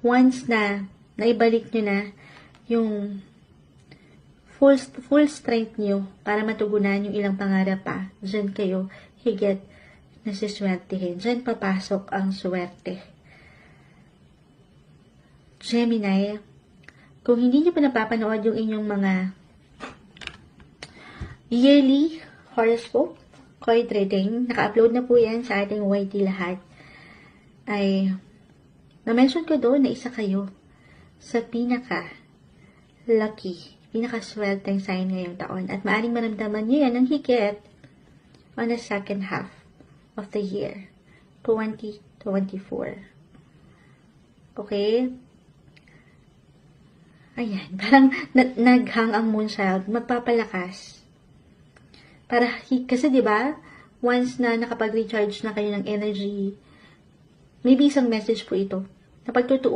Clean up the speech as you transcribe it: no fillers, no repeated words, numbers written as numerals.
once na naibalik nyo na yung full strength nyo para matugunan yung ilang pangarap pa, dyan kayo higit nasiswertehin. Dyan papasok ang swerte. Gemini, kung hindi nyo pa napapanood yung inyong mga yearly horoscope, card reading, naka-upload na po yan sa ating YT lahat, ay na-mention ko doon na isa kayo sa pinaka-lucky, pinaka-swerteng sign ngayong taon. At maaaring maramdaman nyo yan ng higit on the second half of the year, 2024. Okay? Ayan, parang naghang ang moonchild, magpapalakas. Kasi diba, once na nakapag-recharge na kayo ng energy, maybe isang message po ito, na pagtutuunan